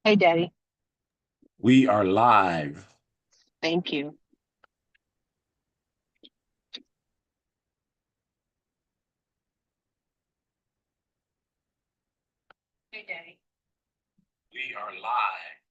Hey, Daddy. We are live. Thank you. Hey, Daddy. We are live.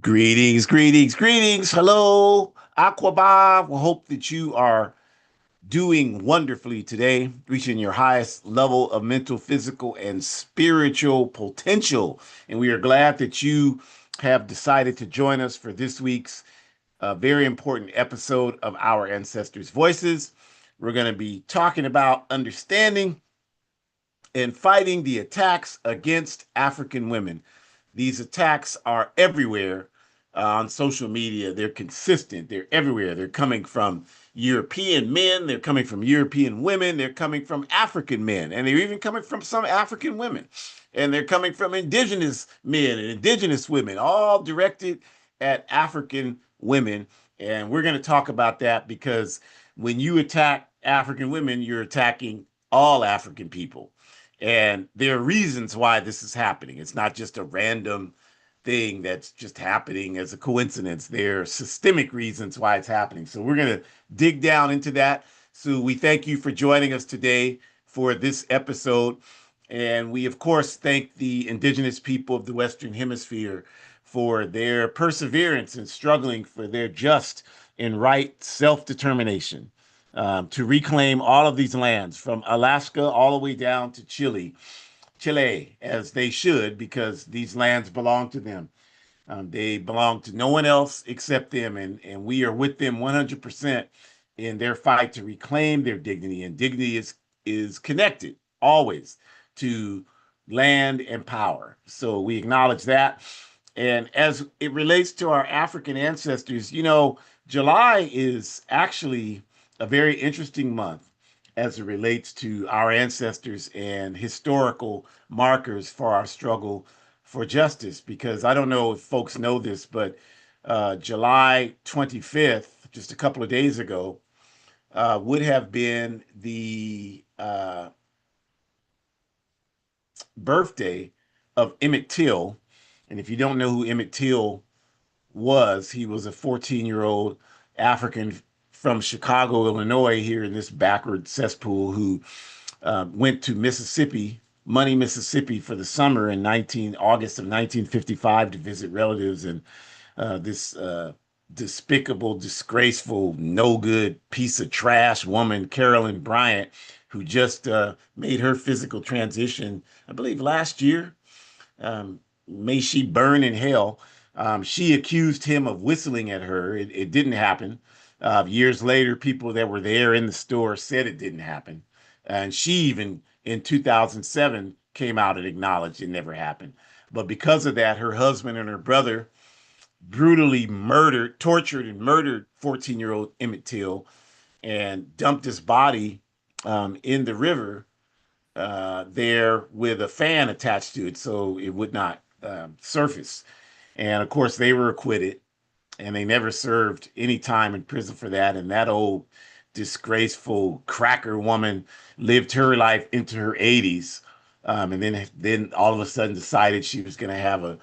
Greetings, greetings, greetings. Hello, Aquabah. We hope that you are doing wonderfully today, reaching your highest level of mental, physical, and spiritual potential. And we are glad that you have decided to join us for this week's very important episode of Our Ancestors' Voices. We're going to be talking about understanding and fighting the attacks against African women. These attacks are everywhere on social media. They're consistent. They're everywhere. They're coming from European men. They're coming from European women. They're coming from African men. And they're even coming from some African women. And they're coming from indigenous men and indigenous women, all directed at African women. And we're going to talk about that because when you attack African women, you're attacking all African people. And there are reasons why this is happening. It's not just a random thing that's just happening as a coincidence. There are systemic reasons why it's happening. So we're going to dig down into that. So we thank you for joining us today for this episode. And we, of course, thank the indigenous people of the Western Hemisphere for their perseverance in struggling for their just and right self-determination to reclaim all of these lands from Alaska all the way down to Chile, as they should, because these lands belong to them. They belong to no one else except them, and we are with them 100% in their fight to reclaim their dignity. And dignity is connected always to land and power. So we acknowledge that. And as it relates to our African ancestors, July is actually a very interesting month as it relates to our ancestors and historical markers for our struggle for justice. Because I don't know if folks know this, but July 25th, just a couple of days ago, would have been the birthday of Emmett Till. And if you don't know who Emmett Till was, he was a 14-year-old African from Chicago, Illinois, here in this backward cesspool who went to Mississippi, Money, Mississippi, for the summer in August of 1955 to visit relatives. And this despicable, disgraceful, no good piece of trash woman, Carolyn Bryant, who just made her physical transition, I believe, last year. May she burn in hell. She accused him of whistling at her. It didn't happen. Years later, people that were there in the store said it didn't happen. And she even in 2007 came out and acknowledged it never happened. But because of that, her husband and her brother brutally tortured and murdered 14-year-old Emmett Till and dumped his body in the river there with a fan attached to it so it would not surface. And of course, they were acquitted and they never served any time in prison for that. And that old disgraceful cracker woman lived her life into her 80s. And then all of a sudden decided she was going to have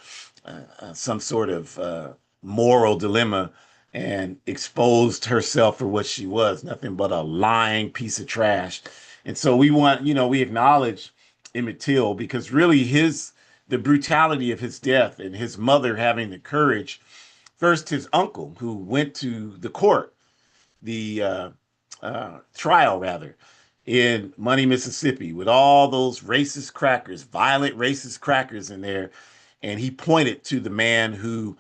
some sort of moral dilemma and exposed herself for what she was, nothing but a lying piece of trash. And so we acknowledge Emmett Till because really the brutality of his death and his mother having the courage, first his uncle who went to the court, the trial rather, in Money, Mississippi, with all those racist crackers, violent racist crackers in there. And he pointed to the man who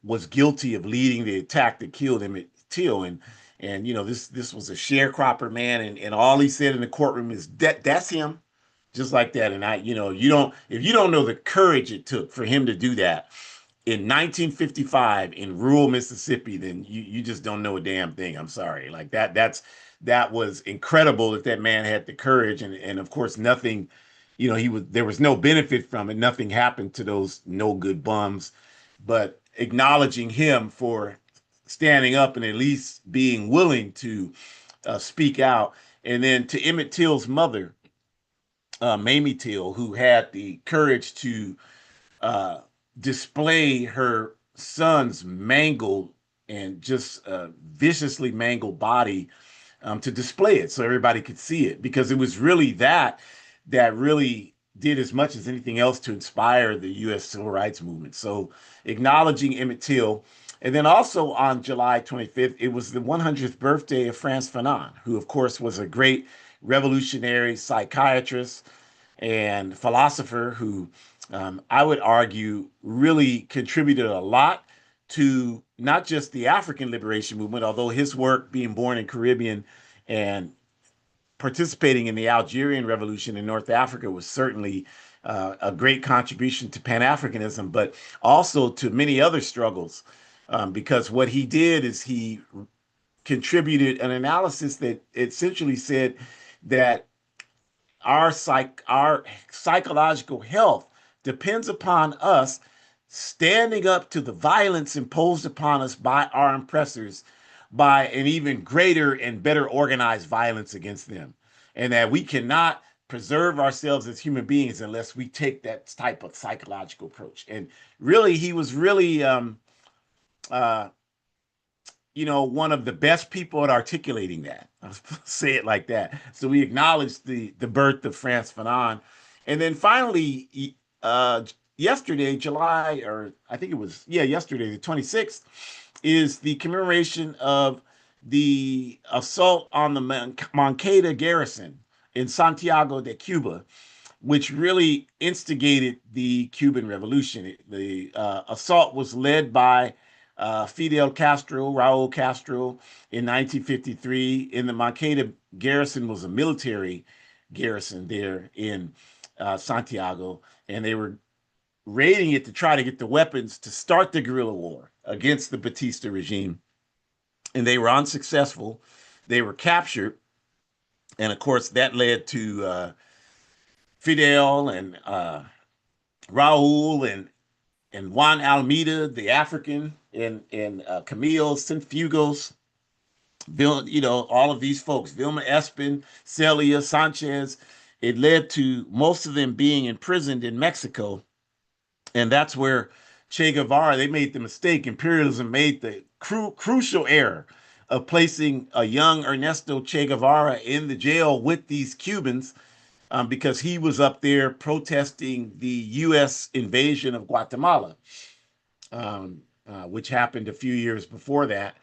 was guilty of leading the attack that killed Emmett Till. And this was a sharecropper man. And all he said in the courtroom is that's him, just like that. And if you don't know the courage it took for him to do that in 1955 in rural Mississippi, then you just don't know a damn thing. I'm sorry. Like that was incredible that man had the courage. And of course, nothing, there was no benefit from it. Nothing happened to those no good bums, but acknowledging him for standing up and at least being willing to speak out. And then to Emmett Till's mother, Mamie Till, who had the courage to uh, display her son's mangled and just viciously mangled body, to display it so everybody could see it, because it was really that really did as much as anything else to inspire the U.S. civil rights movement. So acknowledging Emmett Till. And then also on July 25th, it was the 100th birthday of Frantz Fanon, who, of course, was a great revolutionary psychiatrist and philosopher who I would argue really contributed a lot to not just the African liberation movement, although his work being born in Caribbean and participating in the Algerian Revolution in North Africa was certainly a great contribution to Pan-Africanism, but also to many other struggles. Because what he did is he contributed an analysis that essentially said that our psychological health depends upon us standing up to the violence imposed upon us by our oppressors, by an even greater and better organized violence against them, and that we cannot preserve ourselves as human beings unless we take that type of psychological approach. And really, he was really uh, one of the best people at articulating that. I'll say it like that. So we acknowledge the birth of Frantz Fanon. And then finally, yesterday, July, or I think it was, yeah, yesterday, the 26th, is the commemoration of the assault on the Moncada garrison in Santiago de Cuba, which really instigated the Cuban Revolution. The assault was led by Fidel Castro, Raul Castro, in 1953. And the Moncada garrison was a military garrison there in Santiago, and they were raiding it to try to get the weapons to start the guerrilla war against the Batista regime. And they were unsuccessful. They were captured. And of course, that led to Fidel and Raul and Juan Almeida, the African, and Camille Cienfuegos, all of these folks, Vilma Espin, Celia Sanchez. It led to most of them being imprisoned in Mexico. And that's where Che Guevara, they made the mistake. Imperialism made the crucial error of placing a young Ernesto Che Guevara in the jail with these Cubans because he was up there protesting the U.S. invasion of Guatemala, which happened a few years before that.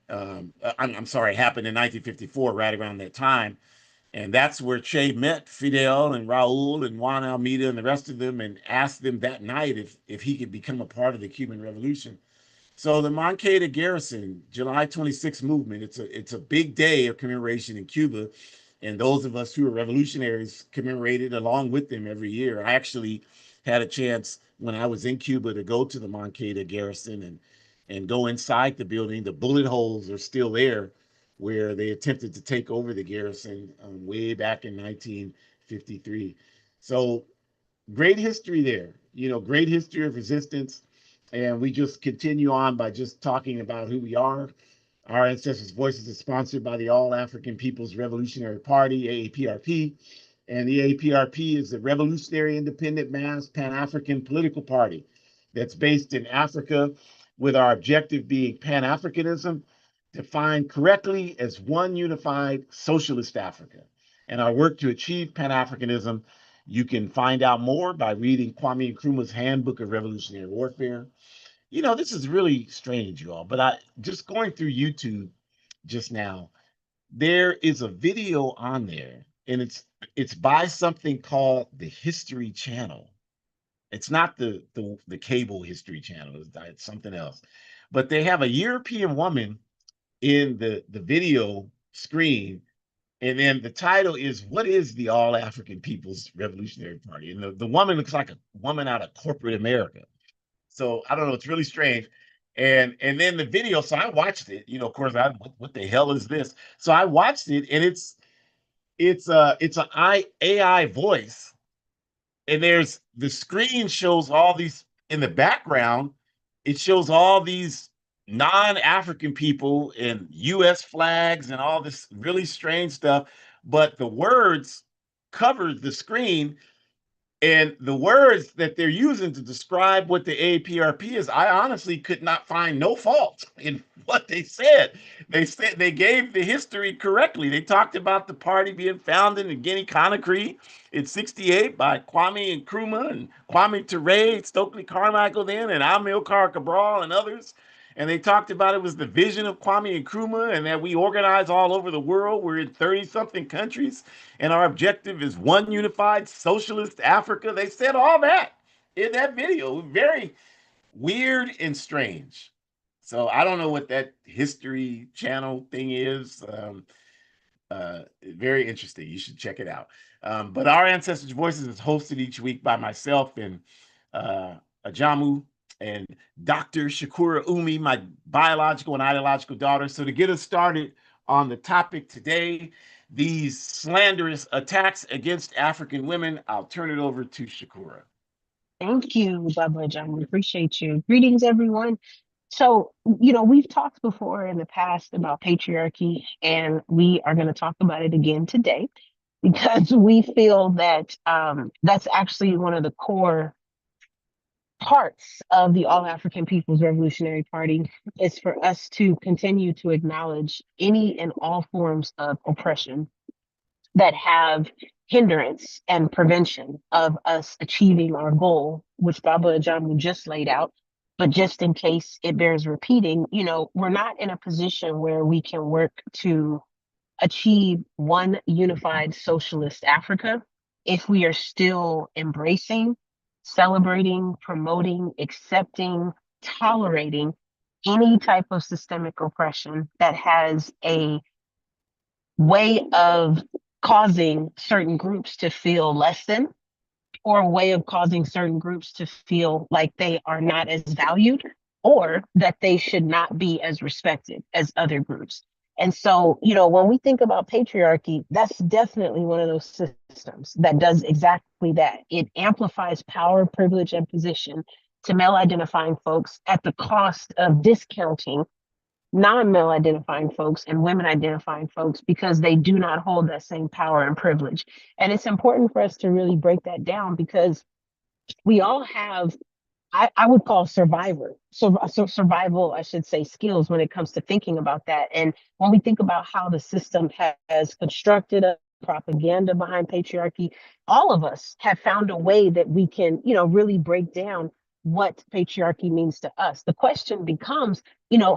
I'm sorry, it happened in 1954, right around that time. And that's where Che met Fidel and Raul and Juan Almeida and the rest of them and asked them that night if he could become a part of the Cuban Revolution. So the Moncada Garrison, July 26th movement, it's a big day of commemoration in Cuba. And those of us who are revolutionaries commemorated along with them every year. I actually had a chance when I was in Cuba to go to the Moncada Garrison and go inside the building. The bullet holes are still there where they attempted to take over the garrison way back in 1953. So great history there, great history of resistance. And we just continue on by just talking about who we are. Our Ancestors' Voices is sponsored by the All African People's Revolutionary Party, AAPRP. And the AAPRP is a revolutionary, independent, mass, Pan-African political party that's based in Africa, with our objective being Pan-Africanism, defined correctly as one unified socialist Africa. And our work to achieve Pan-Africanism, you can find out more by reading Kwame Nkrumah's Handbook of Revolutionary Warfare. This is really strange, you all, but I just going through YouTube just now, there is a video on there, and it's by something called the History Channel. It's not the cable History Channel, it's something else. But they have a European woman in the video screen, and then the title is "What is the All African People's Revolutionary Party?" And the woman looks like a woman out of corporate America. So I don't know, it's really strange. And then the video, so I watched it, of course, what the hell is this? So I watched it, and it's an AI voice, and there's the screen shows all these in the background, it shows all these non-African people and US flags and all this really strange stuff, but the words covered the screen, And the words that they're using to describe what the AAPRP is, I honestly could not find no fault in what they said. They said they gave the history correctly. They talked about the party being founded in Guinea-Conakry in '68 by Kwame Nkrumah and Kwame Ture, Stokely Carmichael then, and Amilcar Cabral and others. And they talked about it was the vision of Kwame Nkrumah and that we organize all over the world. We're in 30-something countries and our objective is one unified socialist Africa. They said all that in that video. Very weird and strange. So I don't know what that History Channel thing is. Very interesting. You should check it out. But Our Ancestors' Voices is hosted each week by myself and Ajamu and Dr. Shakura Umi, my biological and ideological daughter. So to get us started on the topic today, these slanderous attacks against African women, I'll turn it over to Shakura. Thank you, Baba John. We appreciate you. Greetings, everyone. So, we've talked before in the past about patriarchy, and we are going to talk about it again today because we feel that that's actually one of the core parts of the All African People's Revolutionary Party is for us to continue to acknowledge any and all forms of oppression that have hindrance and prevention of us achieving our goal, which Baba Ajamu just laid out. But just in case it bears repeating, we're not in a position where we can work to achieve one unified socialist Africa if we are still embracing, celebrating, promoting, accepting, tolerating any type of systemic oppression that has a way of causing certain groups to feel less than, or a way of causing certain groups to feel like they are not as valued or that they should not be as respected as other groups. And so, when we think about patriarchy, that's definitely one of those systems that does exactly that. It amplifies power, privilege, and position to male identifying folks at the cost of discounting non-male identifying folks and women identifying folks because they do not hold that same power and privilege. And it's important for us to really break that down because we all have, I would call survival, I should say, skills when it comes to thinking about that. And when we think about how the system has constructed a propaganda behind patriarchy, all of us have found a way that we can, really break down what patriarchy means to us. The question becomes,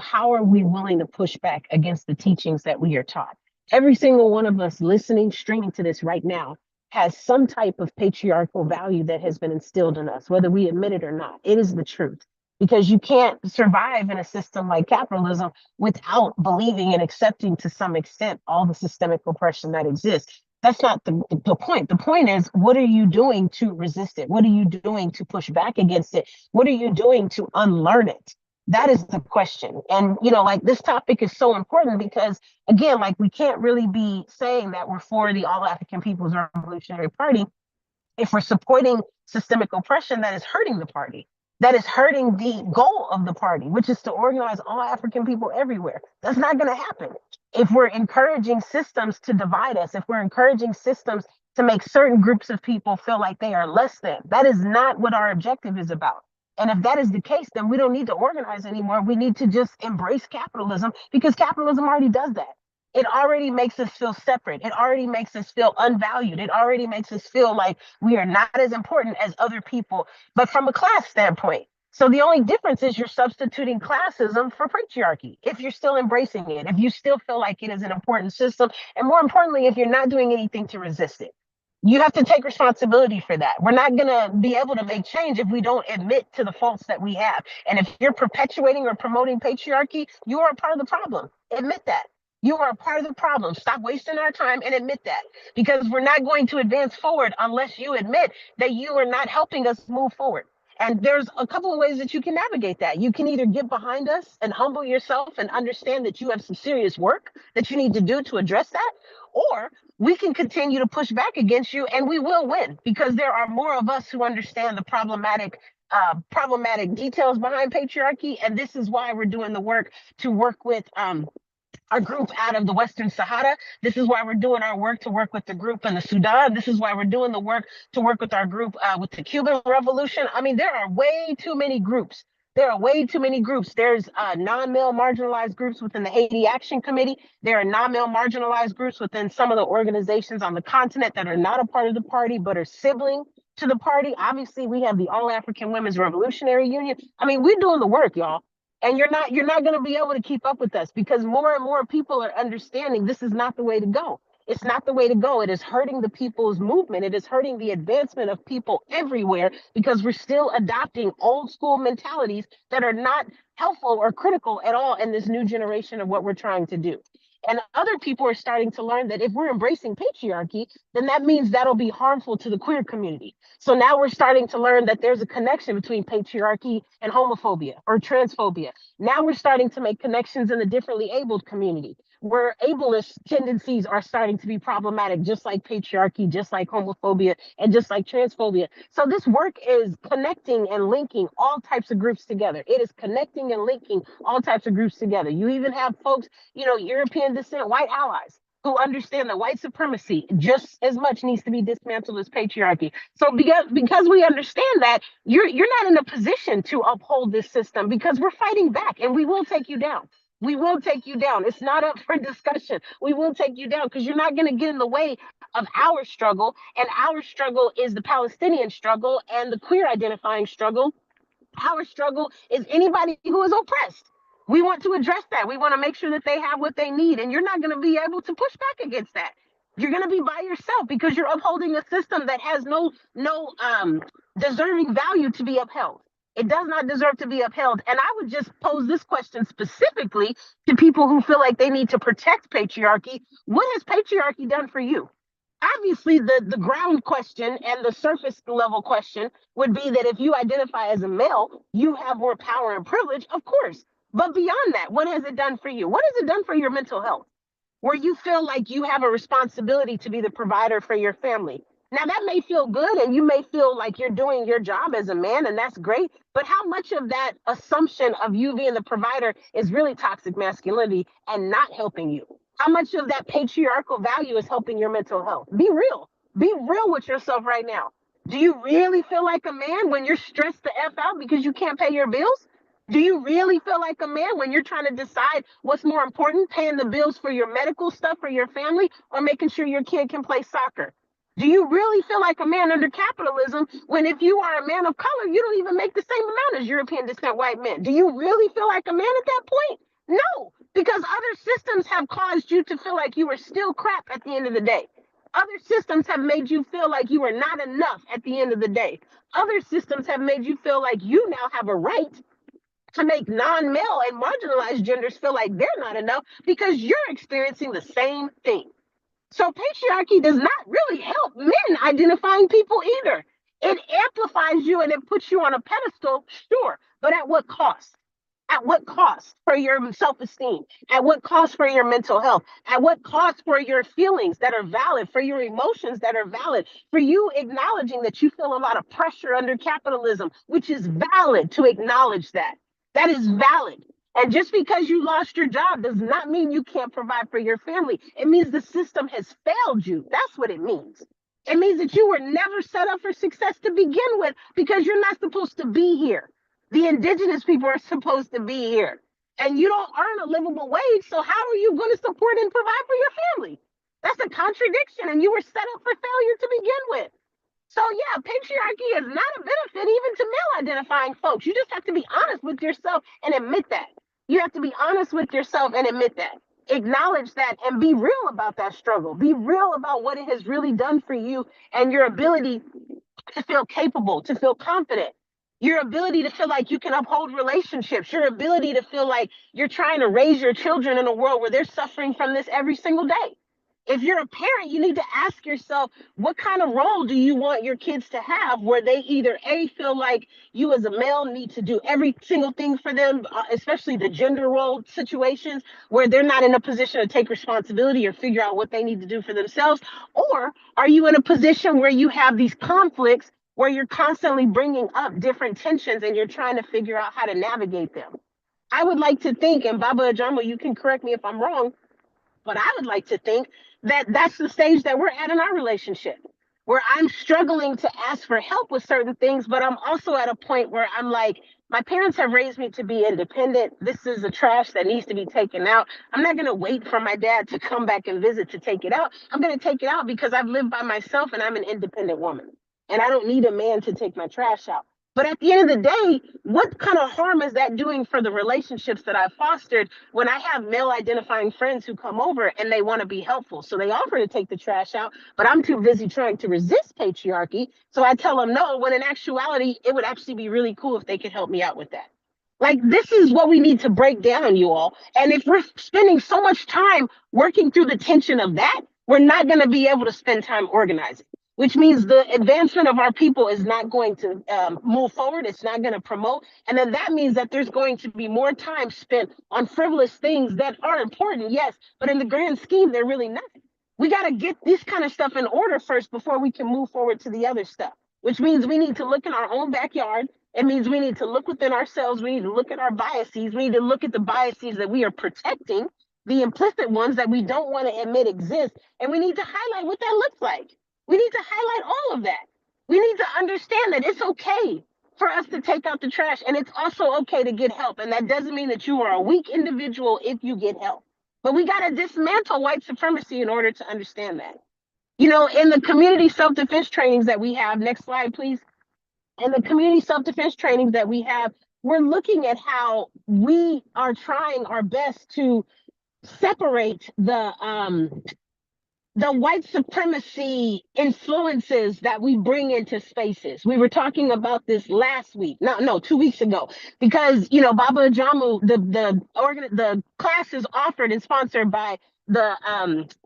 how are we willing to push back against the teachings that we are taught? Every single one of us listening, streaming to this right now has some type of patriarchal value that has been instilled in us, whether we admit it or not. It is the truth. Because you can't survive in a system like capitalism without believing and accepting to some extent all the systemic oppression that exists. That's not the point. The point is, what are you doing to resist it? What are you doing to push back against it? What are you doing to unlearn it? That is the question. And, this topic is so important because, again, we can't really be saying that we're for the All African People's Revolutionary Party if we're supporting systemic oppression that is hurting the party, that is hurting the goal of the party, which is to organize all African people everywhere. That's not going to happen. If we're encouraging systems to divide us, if we're encouraging systems to make certain groups of people feel like they are less than, that is not what our objective is about. And if that is the case, then we don't need to organize anymore. We need to just embrace capitalism because capitalism already does that. It already makes us feel separate. It already makes us feel unvalued. It already makes us feel like we are not as important as other people, but from a class standpoint. So the only difference is you're substituting classism for patriarchy. If you're still embracing it, if you still feel like it is an important system, and more importantly, if you're not doing anything to resist it. You have to take responsibility for that. We're not going to be able to make change if we don't admit to the faults that we have. And if you're perpetuating or promoting patriarchy, you are a part of the problem. Admit that. You are a part of the problem. Stop wasting our time and admit that. Because we're not going to advance forward unless you admit that you are not helping us move forward. And there's a couple of ways that you can navigate that. You can either get behind us and humble yourself and understand that you have some serious work that you need to do to address that, or we can continue to push back against you and we will win because there are more of us who understand the problematic details behind patriarchy. And this is why we're doing the work to work with our group out of the Western Sahara. This is why we're doing our work to work with the group in the Sudan. This is why we're doing the work to work with our group with the Cuban Revolution. I mean, there are way too many groups. There are way too many groups. There's non-male marginalized groups within the Haiti Action Committee. There are non-male marginalized groups within some of the organizations on the continent that are not a part of the party, but are sibling to the party. Obviously, we have the All African Women's Revolutionary Union. I mean, we're doing the work, y'all. And you're not going to be able to keep up with us because more and more people are understanding this is not the way to go. It's not the way to go. It is hurting the people's movement. It is hurting the advancement of people everywhere because we're still adopting old school mentalities that are not helpful or critical at all in this new generation of what we're trying to do. And other people are starting to learn that if we're embracing patriarchy, then that means that'll be harmful to the queer community. So now we're starting to learn that there's a connection between patriarchy and homophobia or transphobia. Now we're starting to make connections in the differently abled community where ableist tendencies are starting to be problematic, just like patriarchy, just like homophobia, and just like transphobia. So this work is connecting and linking all types of groups together. It is connecting and linking all types of groups together. You even have folks, European descent, white allies who understand that white supremacy just as much needs to be dismantled as patriarchy. So because we understand that, you're not in a position to uphold this system because we're fighting back and we will take you down. We will take you down. It's not up for discussion. We will take you down because you're not going to get in the way of our struggle. And our struggle is the Palestinian struggle and the queer identifying struggle. Our struggle is anybody who is oppressed. We want to address that. We want to make sure that they have what they need. And you're not going to be able to push back against that. You're going to be by yourself because you're upholding a system that has no deserving value to be upheld. It does not deserve to be upheld. And I would just pose this question specifically to people who feel like they need to protect patriarchy. What has patriarchy done for you? Obviously, the ground question and the surface level question would be that if you identify as a male, you have more power and privilege, of course. But beyond that, what has it done for you? What has it done for your mental health? Where you feel like you have a responsibility to be the provider for your family. Now, that may feel good and you may feel like you're doing your job as a man, and that's great. But how much of that assumption of you being the provider is really toxic masculinity and not helping you? How much of that patriarchal value is helping your mental health? Be real. Be real with yourself right now. Do you really feel like a man when you're stressed the F out because you can't pay your bills? Do you really feel like a man when you're trying to decide what's more important, paying the bills for your medical stuff for your family or making sure your kid can play soccer? Do you really feel like a man under capitalism when if you are a man of color, you don't even make the same amount as European descent white men? Do you really feel like a man at that point? No, because other systems have caused you to feel like you are still crap at the end of the day. Other systems have made you feel like you are not enough at the end of the day. Other systems have made you feel like you now have a right to make non-male and marginalized genders feel like they're not enough because you're experiencing the same thing. So patriarchy does not really help men identifying people either. It amplifies you and it puts you on a pedestal, sure, but at what cost? At what cost for your self-esteem? At what cost for your mental health? At what cost for your feelings that are valid, for your emotions that are valid, for you acknowledging that you feel a lot of pressure under capitalism, which is valid to acknowledge that. That is valid. And just because you lost your job does not mean you can't provide for your family. It means the system has failed you. That's what it means. It means that you were never set up for success to begin with because you're not supposed to be here. The indigenous people are supposed to be here. And you don't earn a livable wage. So how are you going to support and provide for your family? That's a contradiction. And you were set up for failure to begin with. So yeah, patriarchy is not a benefit even to male identifying folks. You just have to be honest with yourself and admit that. You have to be honest with yourself and admit that. Acknowledge that and be real about that struggle. Be real about what it has really done for you and your ability to feel capable, to feel confident, your ability to feel like you can uphold relationships, your ability to feel like you're trying to raise your children in a world where they're suffering from this every single day. If you're a parent, you need to ask yourself, what kind of role do you want your kids to have where they either A, feel like you as a male need to do every single thing for them, especially the gender role situations where they're not in a position to take responsibility or figure out what they need to do for themselves? Or are you in a position where you have these conflicts where you're constantly bringing up different tensions and you're trying to figure out how to navigate them? I would like to think, and Baba Ajamo, you can correct me if I'm wrong, But I would like to think that that's the stage that we're at in our relationship, where I'm struggling to ask for help with certain things, but I'm also at a point where I'm like, my parents have raised me to be independent. This is the trash that needs to be taken out. I'm not going to wait for my dad to come back and visit to take it out. I'm going to take it out because I've lived by myself and I'm an independent woman. And I don't need a man to take my trash out. But at the end of the day, what kind of harm is that doing for the relationships that I've fostered when I have male identifying friends who come over and they want to be helpful? So they offer to take the trash out, but I'm too busy trying to resist patriarchy. So I tell them no, when in actuality, it would actually be really cool if they could help me out with that. Like, this is what we need to break down, you all. And if we're spending so much time working through the tension of that, we're not going to be able to spend time organizing, which means the advancement of our people is not going to move forward. It's not going to promote. And then that means that there's going to be more time spent on frivolous things that are important, yes, but in the grand scheme, they're really nothing. We got to get this kind of stuff in order first before we can move forward to the other stuff, which means we need to look in our own backyard. It means we need to look within ourselves. We need to look at our biases. We need to look at the biases that we are protecting, the implicit ones that we don't want to admit exist. And we need to highlight what that looks like. We need to highlight all of that. We need to understand that it's okay for us to take out the trash, and it's also okay to get help. And that doesn't mean that you are a weak individual if you get help. But we got to dismantle white supremacy in order to understand that. In the community self defense trainings that we have, next slide, please. In the community self defense trainings that we have, we're looking at how we are trying our best to separate the white supremacy influences that we bring into spaces. We were talking about this last week, no, 2 weeks ago, because Baba Ajamu, the class is offered and sponsored by the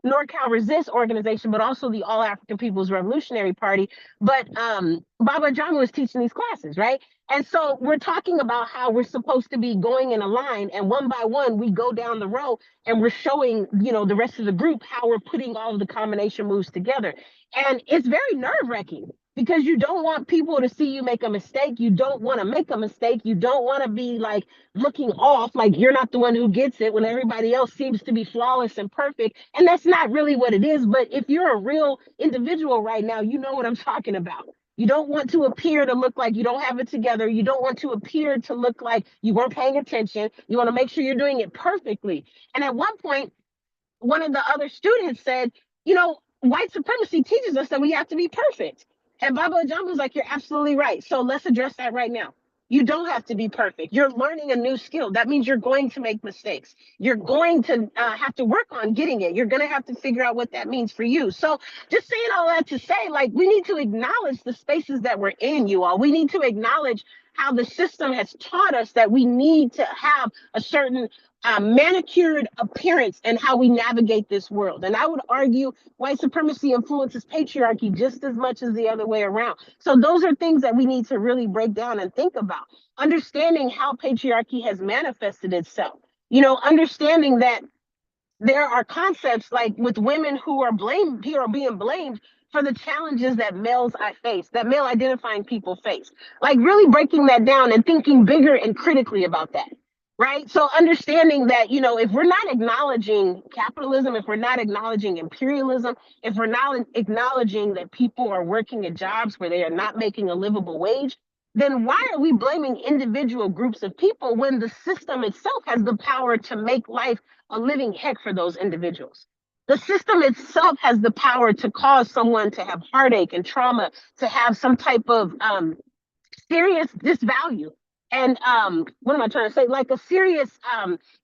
NorCal Resist organization, but also the All African People's Revolutionary Party. But Baba Ajamu is teaching these classes, right? And so we're talking about how we're supposed to be going in a line, and one by one we go down the row and we're showing the rest of the group how we're putting all of the combination moves together. And it's very nerve-wracking because you don't want people to see you make a mistake. You don't want to make a mistake. You don't want to be like looking off, like you're not the one who gets it when everybody else seems to be flawless and perfect. And that's not really what it is. But if you're a real individual right now, you know what I'm talking about. You don't want to appear to look like you don't have it together. You don't want to appear to look like you weren't paying attention. You want to make sure you're doing it perfectly. And at one point, one of the other students said, white supremacy teaches us that we have to be perfect. And Baba Ajam was like, you're absolutely right. So let's address that right now. You don't have to be perfect. You're learning a new skill. That means you're going to make mistakes. You're going to have to work on getting it. You're going to have to figure out what that means for you. So just saying all that to say, like, we need to acknowledge the spaces that we're in, you all. We need to acknowledge how the system has taught us that we need to have a certain manicured appearance and how we navigate this world. And I would argue white supremacy influences patriarchy just as much as the other way around. So those are things that we need to really break down and think about. Understanding how patriarchy has manifested itself. Understanding that there are concepts like with women who are being blamed for the challenges that males I face, that male identifying people face. Like really breaking that down and thinking bigger and critically about that. Right. So understanding that, if we're not acknowledging capitalism, if we're not acknowledging imperialism, if we're not acknowledging that people are working at jobs where they are not making a livable wage, then why are we blaming individual groups of people when the system itself has the power to make life a living heck for those individuals? The system itself has the power to cause someone to have heartache and trauma, to have some type of serious disvalue. And what am I trying to say? Like a serious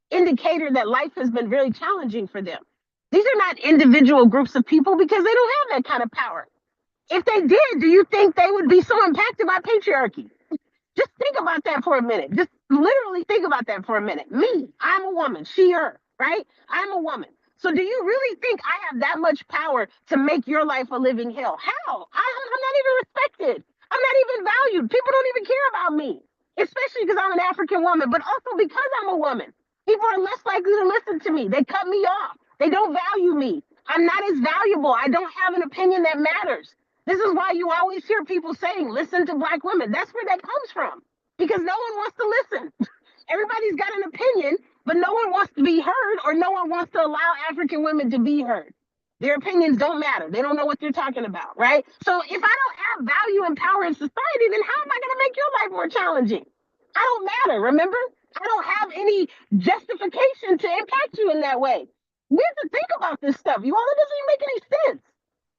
indicator that life has been really challenging for them. These are not individual groups of people because they don't have that kind of power. If they did, do you think they would be so impacted by patriarchy? Just think about that for a minute. Just literally think about that for a minute. Me, I'm a woman, she, her, right? I'm a woman. So do you really think I have that much power to make your life a living hell? How? I'm not even respected. I'm not even valued. People don't even care about me, especially because I'm an African woman, but also because I'm a woman. People are less likely to listen to me. They cut me off. They don't value me. I'm not as valuable. I don't have an opinion that matters. This is why you always hear people saying, listen to Black women. That's where that comes from, because no one wants to listen. Everybody's got an opinion, but no one wants to be heard, or no one wants to allow African women to be heard. Their opinions don't matter. They don't know what they're talking about, right? So if I don't have value and power in society, then how am I going to make your life more challenging? I don't matter, remember? I don't have any justification to impact you in that way. We have to think about this stuff. You all, it doesn't even make any sense.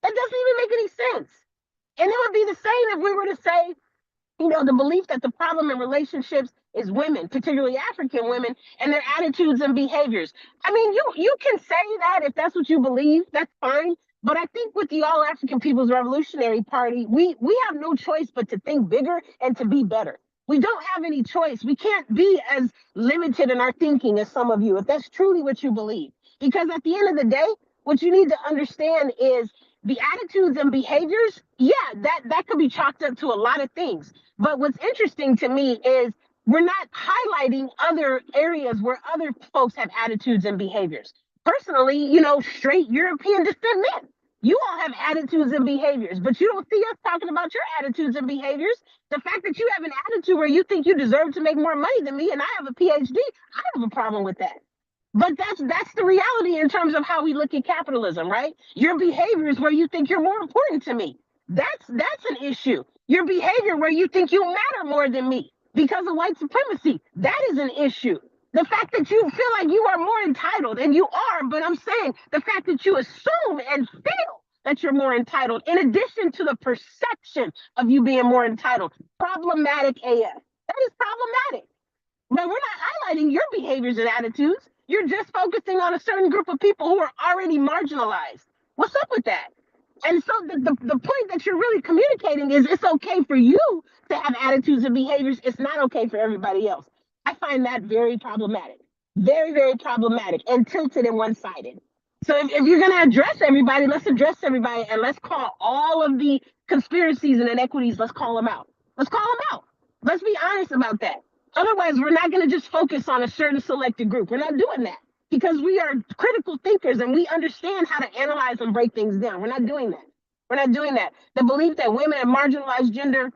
That doesn't even make any sense. And it would be the same if we were to say, the belief that the problem in relationships is women, particularly African women, and their attitudes and behaviors. I mean, you can say that if that's what you believe, that's fine. But I think with the All African People's Revolutionary Party, we have no choice but to think bigger and to be better. We don't have any choice. We can't be as limited in our thinking as some of you, if that's truly what you believe. Because at the end of the day, what you need to understand is the attitudes and behaviors, yeah, that could be chalked up to a lot of things. But what's interesting to me is we're not highlighting other areas where other folks have attitudes and behaviors. Personally, straight European descent men, you all have attitudes and behaviors, but you don't see us talking about your attitudes and behaviors. The fact that you have an attitude where you think you deserve to make more money than me and I have a PhD, I have a problem with that. But that's the reality in terms of how we look at capitalism, right? Your behaviors where you think you're more important to me. That's an issue. Your behavior where you think you matter more than me because of white supremacy. That is an issue. The fact that you feel like you are more entitled, and you are, but I'm saying the fact that you assume and feel that you're more entitled, in addition to the perception of you being more entitled, problematic AF. That is problematic. But we're not highlighting your behaviors and attitudes. You're just focusing on a certain group of people who are already marginalized. What's up with that? And so the point that you're really communicating is it's okay for you to have attitudes and behaviors. It's not okay for everybody else. I find that very problematic, very, very problematic and tilted and one sided. So if you're going to address everybody, let's address everybody and let's call all of the conspiracies and inequities, let's call them out. Let's call them out. Let's be honest about that. Otherwise, we're not going to just focus on a certain selected group. We're not doing that because we are critical thinkers and we understand how to analyze and break things down. We're not doing that. We're not doing that. The belief that women and marginalized gender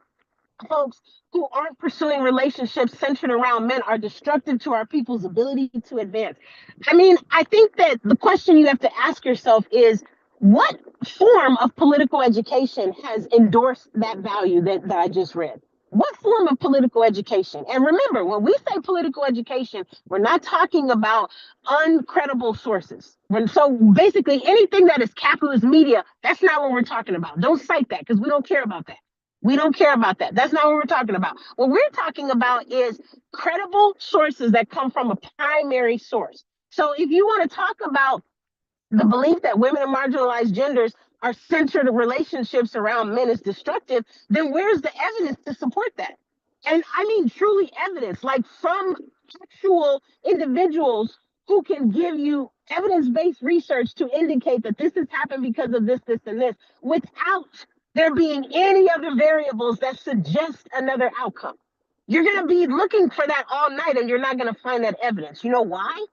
folks who aren't pursuing relationships centered around men are destructive to our people's ability to advance. I mean, I think that the question you have to ask yourself is what form of political education has endorsed that value that I just read? What form of political education? And remember, when we say political education, we're not talking about uncredible sources. So basically, anything that is capitalist media, that's not what we're talking about. Don't cite that because we don't care about that. We don't care about that. That's not what we're talking about. What we're talking about is credible sources that come from a primary source. So if you want to talk about the belief that women and marginalized genders are centered relationships around men is destructive, then where's the evidence to support that? And I mean truly evidence, like from actual individuals who can give you evidence-based research to indicate that this has happened because of this, and this, without there being any other variables that suggest another outcome. You're going to be looking for that all night and you're not going to find that evidence. You know why?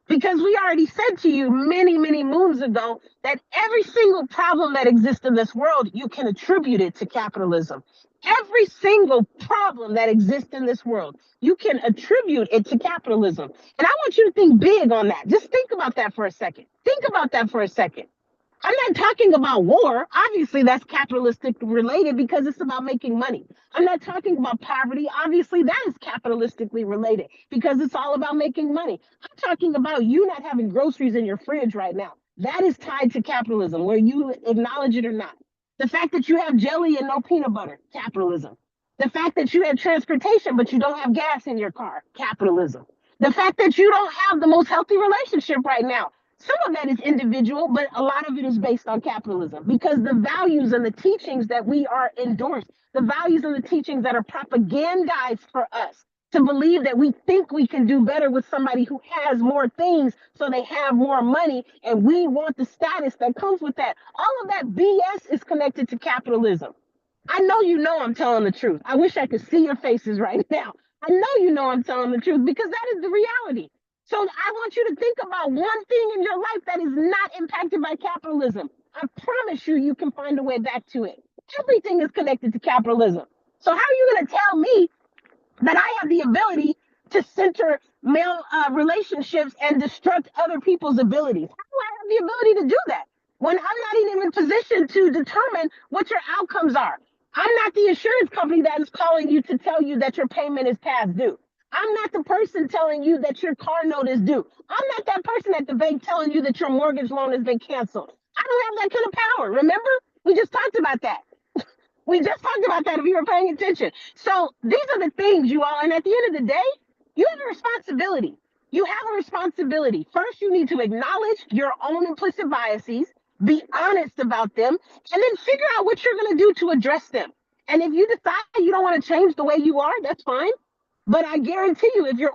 Because we already said to you many, many moons ago that every single problem that exists in this world, you can attribute it to capitalism. Every single problem that exists in this world, you can attribute it to capitalism. And I want you to think big on that. Just think about that for a second. Think about that for a second. I'm not talking about war. Obviously, that's capitalistic related because it's about making money. I'm not talking about poverty. Obviously, that is capitalistically related because it's all about making money. I'm talking about you not having groceries in your fridge right now. That is tied to capitalism, where you acknowledge it or not. The fact that you have jelly and no peanut butter, capitalism. The fact that you have transportation, but you don't have gas in your car, capitalism. The fact that you don't have the most healthy relationship right now, some of that is individual, but a lot of it is based on capitalism because the values and the teachings that we are endorsed, the values and the teachings that are propagandized for us to believe that we think we can do better with somebody who has more things so they have more money and we want the status that comes with that. All of that BS is connected to capitalism. I know I'm telling the truth. I wish I could see your faces right now. I know I'm telling the truth because that is the reality. So I want you to think about one thing in your life that is not impacted by capitalism. I promise you, you can find a way back to it. Everything is connected to capitalism. So how are you going to tell me that I have the ability to center male relationships and destruct other people's abilities? How do I have the ability to do that when I'm not even in position to determine what your outcomes are? I'm not the insurance company that is calling you to tell you that your payment is past due. I'm not the person telling you that your car note is due. I'm not that person at the bank telling you that your mortgage loan has been canceled. I don't have that kind of power. Remember? We just talked about that. We just talked about that if you were paying attention. So these are the things, you all. And at the end of the day, you have a responsibility. You have a responsibility. First, you need to acknowledge your own implicit biases, be honest about them, and then figure out what you're going to do to address them. And if you decide you don't want to change the way you are, that's fine. But I guarantee you, if you're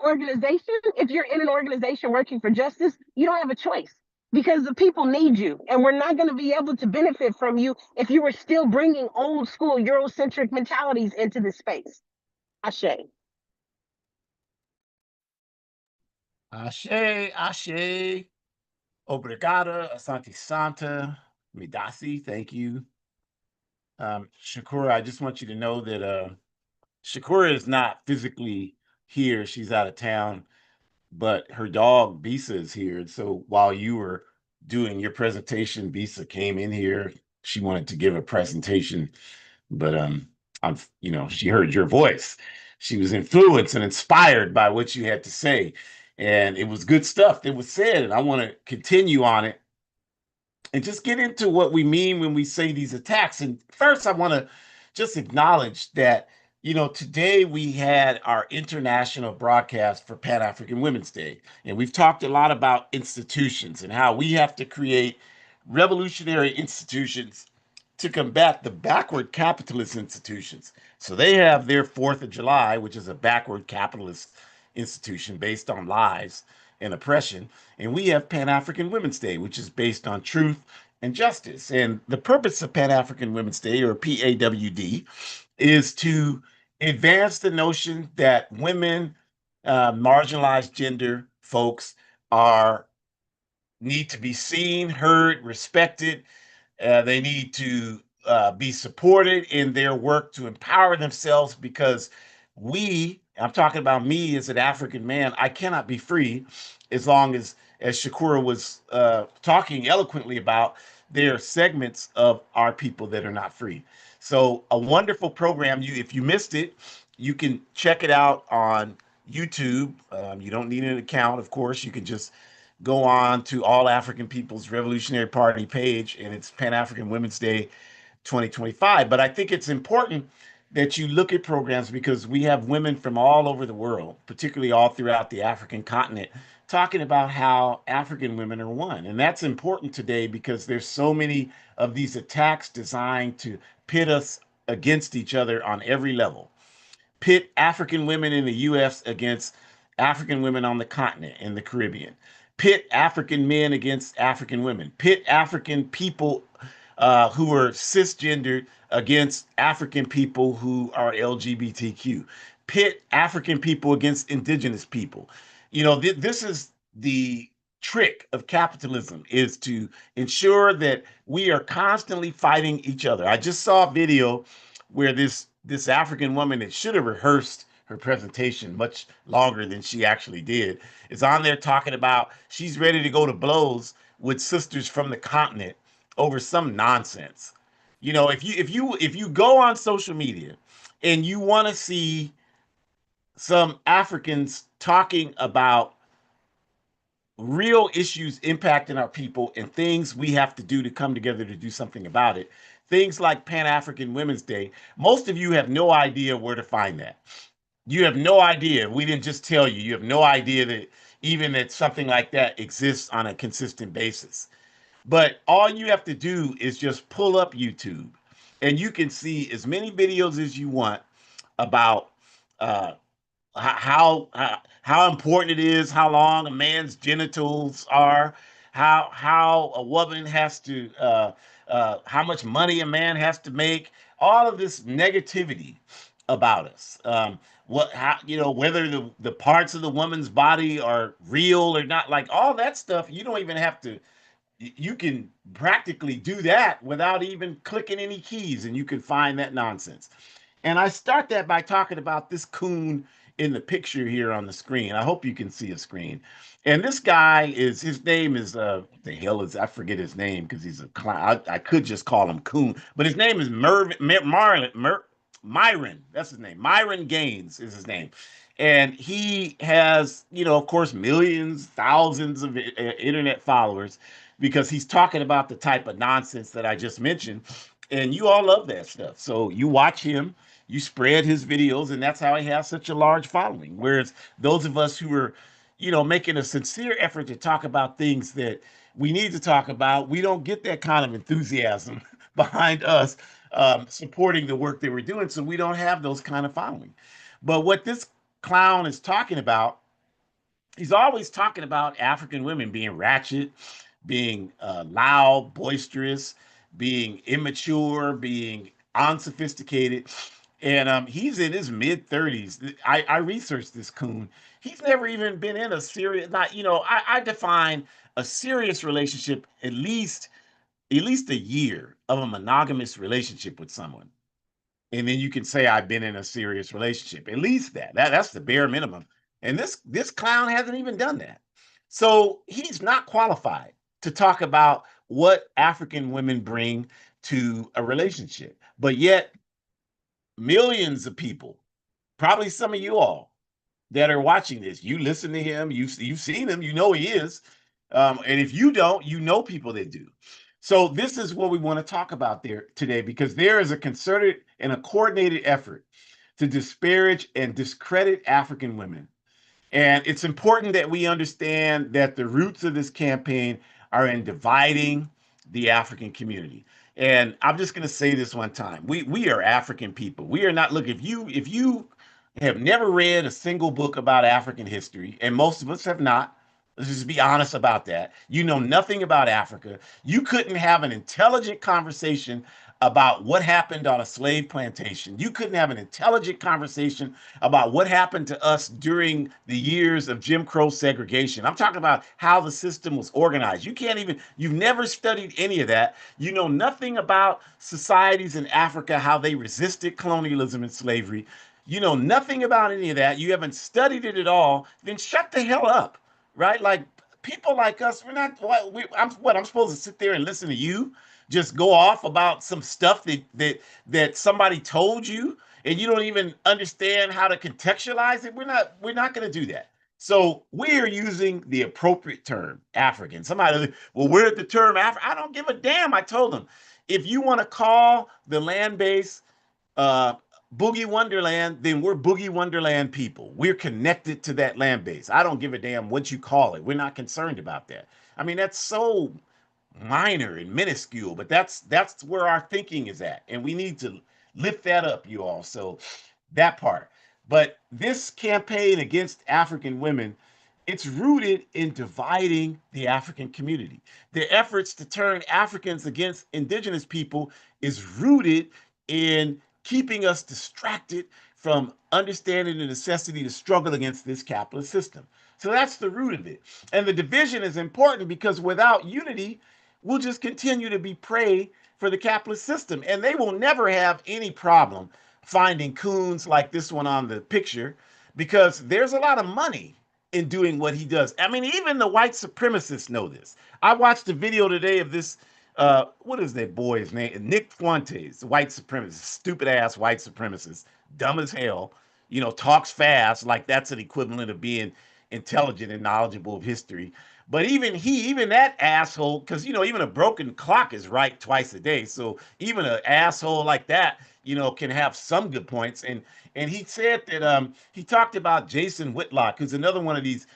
in an organization working for justice, you don't have a choice because the people need you. And we're not going to be able to benefit from you if you were still bringing old school Eurocentric mentalities into this space. Ashe. Ashe, Ashe, Obrigada, Asante Santa, Midasi, thank you. Shakura, I just want you to know that Shakura is not physically here. She's out of town, but her dog Bisa is here. And so while you were doing your presentation, Bisa came in here. She wanted to give a presentation, but I'm she heard your voice. She was influenced and inspired by what you had to say. And it was good stuff that was said. And I want to continue on it and just get into what we mean when we say these attacks. And first, I want to just acknowledge that, today we had our international broadcast for Pan African Women's Day. And we've talked a lot about institutions and how we have to create revolutionary institutions to combat the backward capitalist institutions. So they have their 4th of July, which is a backward capitalist institution based on lies and oppression. And we have Pan African Women's Day, which is based on truth and justice. And the purpose of Pan African Women's Day, or PAWD, is to advance the notion that women, marginalized gender folks, are need to be seen, heard, respected. They need to be supported in their work to empower themselves because I'm talking about me as an African man, I cannot be free as long as Shakura was talking eloquently about, there are segments of our people that are not free. So a wonderful program. If you missed it, you can check it out on YouTube. You don't need an account, of course. You can just go on to All African People's Revolutionary Party page, and it's Pan African Women's Day 2025. But I think it's important that you look at programs because we have women from all over the world, particularly all throughout the African continent, talking about how African women are one. And that's important today because there's so many of these attacks designed to pit us against each other on every level. Pit African women in the US against African women on the continent in the Caribbean. Pit African men against African women. Pit African people who are cisgendered against African people who are LGBTQ. Pit African people against indigenous people. This is the trick of capitalism, is to ensure that we are constantly fighting each other. I just saw a video where this African woman that should have rehearsed her presentation much longer than she actually did is on there talking about she's ready to go to blows with sisters from the continent over some nonsense. If you go on social media and you want to see some Africans talking about real issues impacting our people and things we have to do to come together to do something about it, things like Pan African Women's Day, most of you have no idea where to find that. You have no idea. We didn't just tell you. You have no idea that even that something like that exists on a consistent basis. But all you have to do is just pull up YouTube and you can see as many videos as you want about uh, how important it is, how long a man's genitals are, how a woman has to, how much money a man has to make. All of this negativity about us. Whether the parts of the woman's body are real or not, like all that stuff, you don't even have to. You can practically do that without even clicking any keys, and you can find that nonsense. And I start that by talking about this coon in the picture here on the screen. I hope you can see a screen. And this guy is his name is what the hell is I forget his name because he's a clown. I could just call him Coon, but his name is Myron. That's his name. Myron Gaines is his name. And he has, of course, millions, thousands of internet followers because he's talking about the type of nonsense that I just mentioned. And you all love that stuff. So you watch him, you spread his videos, and that's how he has such a large following. Whereas those of us who are, making a sincere effort to talk about things that we need to talk about, we don't get that kind of enthusiasm behind us supporting the work that we're doing. So we don't have those kind of following. But what this clown is talking about, he's always talking about African women being ratchet, being loud, boisterous, being immature, being unsophisticated. And he's in his mid 30s. I researched this coon. He's never even been in a serious, not, I define a serious relationship at least a year of a monogamous relationship with someone, and then you can say I've been in a serious relationship. At least that's the bare minimum. And this clown hasn't even done that. So he's not qualified to talk about what African women bring to a relationship. But yet millions of people, probably some of you all that are watching this, you listen to him, you've seen him, you know he is. And if you don't, you know people that do. So this is what we want to talk about there today, because there is a concerted and a coordinated effort to disparage and discredit African women. And it's important that we understand that the roots of this campaign are in dividing the African community. And I'm just going to say this one time. We are African people. We are not, look, if you have never read a single book about African history, and most of us have not, let's just be honest about that. You know nothing about Africa. You couldn't have an intelligent conversation about what happened on a slave plantation. You couldn't have an intelligent conversation about what happened to us during the years of Jim Crow segregation. I'm talking about how the system was organized. You've never studied any of that. You know nothing about societies in Africa, how they resisted colonialism and slavery. You know nothing about any of that. You haven't studied it at all. Then shut the hell up, right? Like people like us, we're not. I'm supposed to sit there and listen to you just go off about some stuff that somebody told you, and you don't even understand how to contextualize it. We're not going to do that. So we're using the appropriate term, African. Somebody, well, where did the term African? I don't give a damn. I told them, if you want to call the land base uh, Boogie Wonderland, then we're Boogie Wonderland people. We're connected to that land base. I don't give a damn what you call it. We're not concerned about that. I mean, that's so minor and minuscule, but that's where our thinking is at, and we need to lift that up, you all. So that part. But this campaign against African women, it's rooted in dividing the African community. The efforts to turn Africans against indigenous people is rooted in keeping us distracted from understanding the necessity to struggle against this capitalist system. So that's the root of it. And the division is important because without unity, we'll just continue to be prey for the capitalist system. And they will never have any problem finding coons like this one on the picture, because there's a lot of money in doing what he does. I mean, even the white supremacists know this. I watched a video today of this. What is that boy's name? Nick Fuentes, white supremacist, stupid ass white supremacist, dumb as hell. Talks fast like that's an equivalent of being intelligent and knowledgeable of history. But even that asshole, because even a broken clock is right twice a day. So even an asshole like that, can have some good points. And he said that he talked about Jason Whitlock, who's another one of these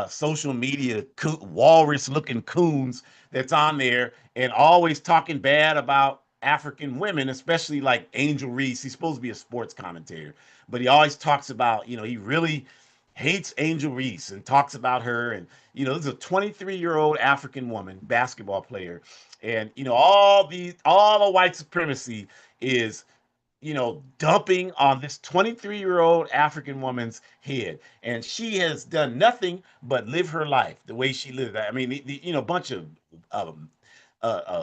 social media walrus-looking coons that's on there and always talking bad about African women, especially like Angel Reese. He's supposed to be a sports commentator, but he always talks about, he really hates Angel Reese and talks about her. And, this is a 23-year-old African woman, basketball player. And, all the white supremacy is, dumping on this 23-year-old African woman's head. And she has done nothing but live her life the way she lived. I mean, a bunch of um,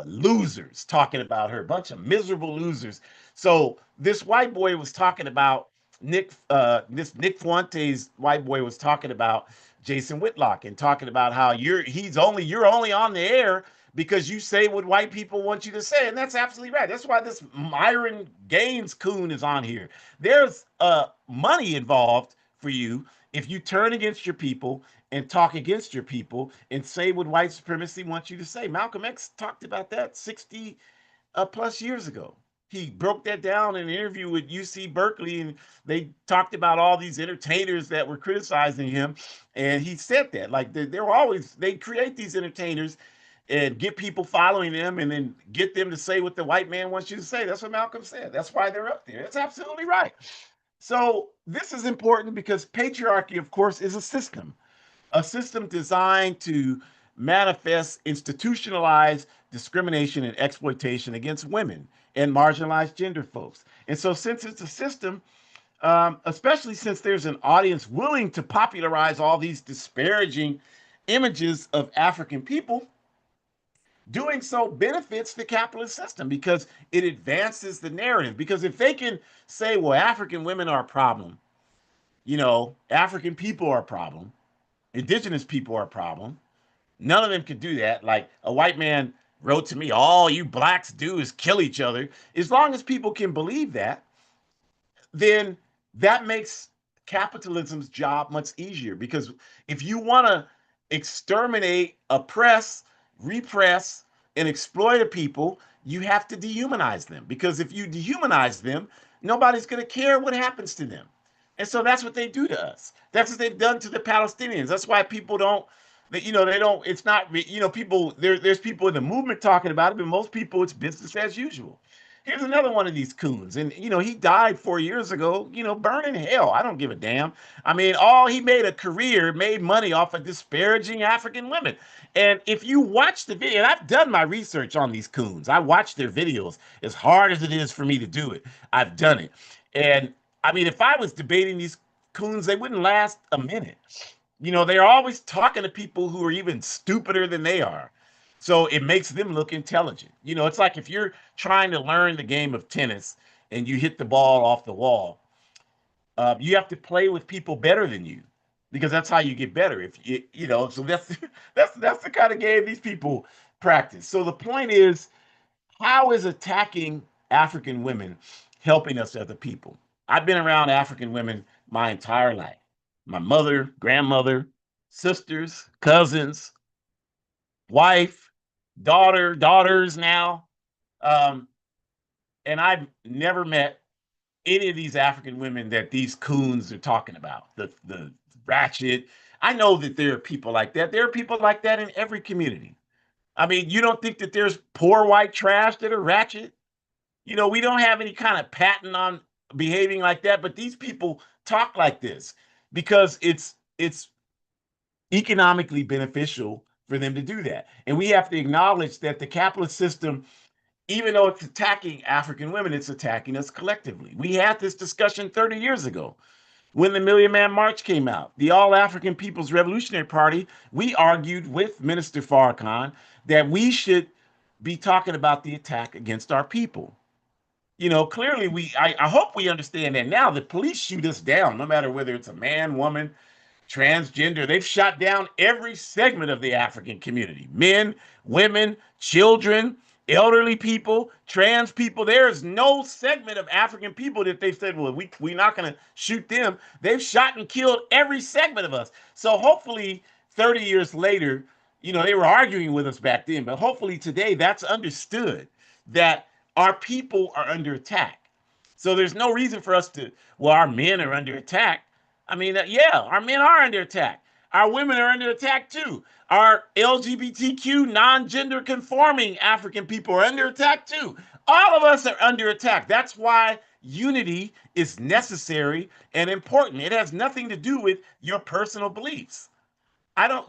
losers talking about her, a bunch of miserable losers. So this white boy was talking about this Nick Fuentes white boy was talking about Jason Whitlock and talking about how you're only on the air because you say what white people want you to say, and that's absolutely right. That's why this Myron Gaines coon is on here. There's money involved for you if you turn against your people and talk against your people and say what white supremacy wants you to say. Malcolm X talked about that 60 plus years ago. He broke that down in an interview with UC Berkeley, and they talked about all these entertainers that were criticizing him. And he said that, like, were always, they create these entertainers and get people following them and then get them to say what the white man wants you to say. That's what Malcolm said. That's why they're up there. That's absolutely right. So, this is important because patriarchy, of course, is a system designed to manifest institutionalized discrimination and exploitation against women and marginalized gender folks. And so, since it's a system, especially since there's an audience willing to popularize all these disparaging images of African people, doing so benefits the capitalist system because it advances the narrative. Because if they can say, well, African women are a problem, African people are a problem, indigenous people are a problem. None of them could do that. Like a white man wrote to me, all you blacks do is kill each other. As long as people can believe that, then that makes capitalism's job much easier. Because if you want to exterminate, oppress, repress, and exploit a people, you have to dehumanize them. Because if you dehumanize them, nobody's going to care what happens to them. And so that's what they do to us. That's what they've done to the Palestinians. That's why people don't, they don't, it's not, people, there's people in the movement talking about it, but most people, it's business as usual. Here's another one of these coons. And, he died 4 years ago, burning hell. I don't give a damn. I mean, all he made a career, made money off of disparaging African women. And if you watch the video, and I've done my research on these coons, I watch their videos as hard as it is for me to do it. I've done it. And I mean, if I was debating these coons, they wouldn't last a minute. They're always talking to people who are even stupider than they are. So it makes them look intelligent. It's like if you're trying to learn the game of tennis and you hit the ball off the wall, you have to play with people better than you because that's how you get better. If so that's the kind of game these people practice. So the point is, how is attacking African women helping us as a people? I've been around African women my entire life. My mother, grandmother, sisters, cousins, wife, daughters now. Um, and I've never met any of these African women that these coons are talking about. The ratchet. I know that there are people like that. There are people like that in every community. I mean, you don't think that there's poor white trash that are ratchet? We don't have any kind of patent on behaving like that, but these people talk like this because it's economically beneficial for them to do that. And we have to acknowledge that the capitalist system, even though it's attacking African women, it's attacking us collectively. We had this discussion 30 years ago when the Million Man March came out. The All African People's Revolutionary Party, we argued with Minister Farrakhan that we should be talking about the attack against our people. Clearly I hope we understand that now. The police shoot us down, no matter whether it's a man, woman, transgender. They've shot down every segment of the African community: men, women, children, elderly people, trans people. There is no segment of African people that they've said, well, we're not going to shoot them. They've shot and killed every segment of us. So hopefully 30 years later, they were arguing with us back then, but hopefully today that's understood that our people are under attack. So there's no reason for us to, well, our men are under attack. I mean, yeah, our men are under attack. Our women are under attack too. Our LGBTQ, non gender conforming African people are under attack too. All of us are under attack. That's why unity is necessary and important. It has nothing to do with your personal beliefs.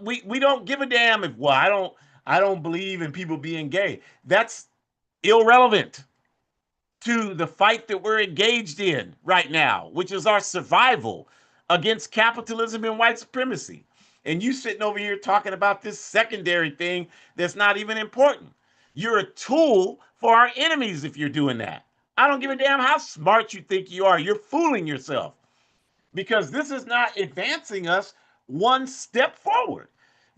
We don't give a damn if, well, I don't believe in people being gay. That's irrelevant to the fight that we're engaged in right now, which is our survival against capitalism and white supremacy. And you sitting over here talking about this secondary thing that's not even important. You're a tool for our enemies if you're doing that. I don't give a damn how smart you think you are. You're fooling yourself. because this is not advancing us one step forward.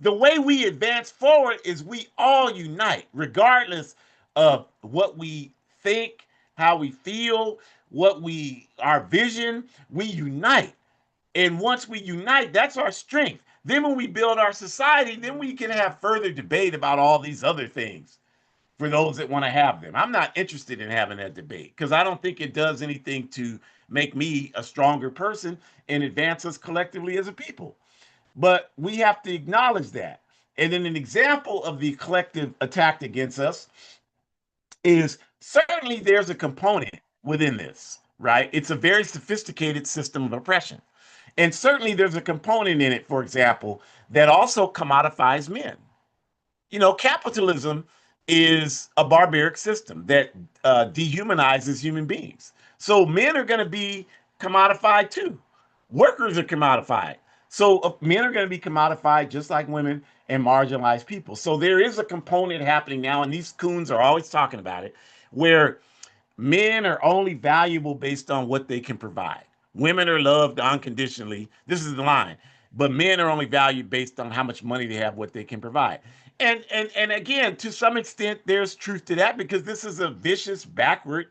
The way we advance forward is we all unite, regardless of what we think, how we feel, our vision, we unite. And once we unite, that's our strength. Then when we build our society, then we can have further debate about all these other things for those that want to have them. I'm not interested in having that debate because I don't think it does anything to make me a stronger person and advance us collectively as a people. But we have to acknowledge that. And then an example of the collective attack against us is certainly there's a component within this, right? It's a very sophisticated system of oppression. And certainly there's a component in it, for example, that also commodifies men. Capitalism is a barbaric system that dehumanizes human beings. So men are going to be commodified too. Workers are commodified. So men are going to be commodified just like women and marginalized people. So there is a component happening now, and these coons are always talking about it, where men are only valuable based on what they can provide. Women are loved unconditionally. This is the line. But men are only valued based on how much money they have, what they can provide. And again, to some extent, there's truth to that because this is a vicious, backward,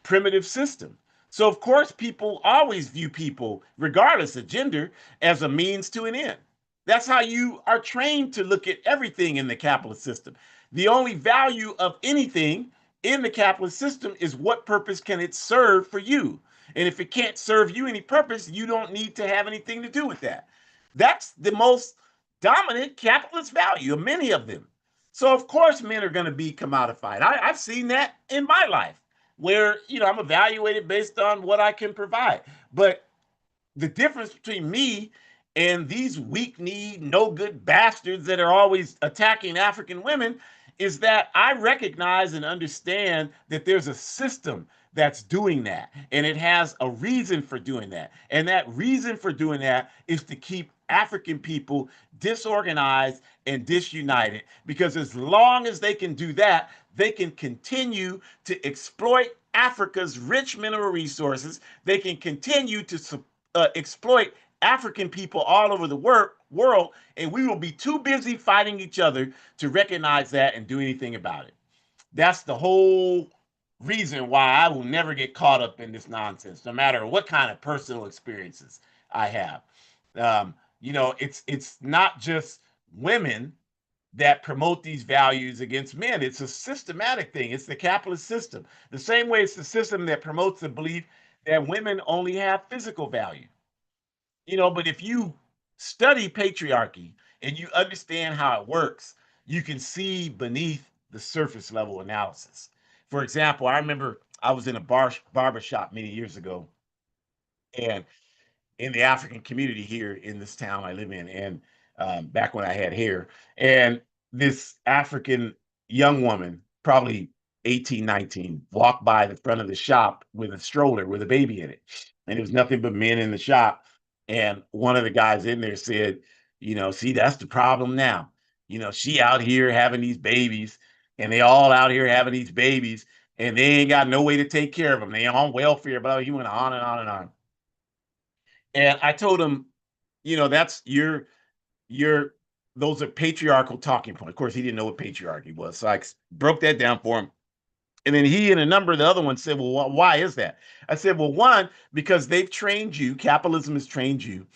primitive system. So of course, people always view people, regardless of gender, as a means to an end. That's how you are trained to look at everything in the capitalist system. The only value of anything in the capitalist system is what purpose can it serve for you. And if it can't serve you any purpose, you don't need to have anything to do with that. That's the most dominant capitalist value of many of them. So of course men are going to be commodified. I've seen that in my life where I'm evaluated based on what I can provide. But the difference between me and these weak-kneed, no-good bastards that are always attacking African women is that I recognize and understand that there's a system that's doing that, and it has a reason for doing that. And that reason for doing that is to keep African people disorganized and disunited, because as long as they can do that, they can continue to exploit Africa's rich mineral resources. They can continue to exploit African people all over the world, and we will be too busy fighting each other to recognize that and do anything about it. That's the whole reason why I will never get caught up in this nonsense, no matter what kind of personal experiences I have. It's not just women that promote these values against men. It's a systematic thing. It's the capitalist system. The same way it's the system that promotes the belief that women only have physical value. But if you study patriarchy and you understand how it works, you can see beneath the surface level analysis. For example, I remember I was in a barber shop many years ago, and in the African community here in this town I live in, and back when I had hair. And this African young woman, probably 18, 19, walked by the front of the shop with a stroller with a baby in it. And it was nothing but men in the shop. And one of the guys in there said, see, that's the problem now. She out here having these babies, and they all out here having these babies, and they ain't got no way to take care of them. They on welfare, but he went on and on and on. And I told him, that's your those are patriarchal talking points. Of course, he didn't know what patriarchy was. So I broke that down for him. And then he and a number of the other ones said, well, why is that? I said, well, one, because they've trained you, capitalism has trained you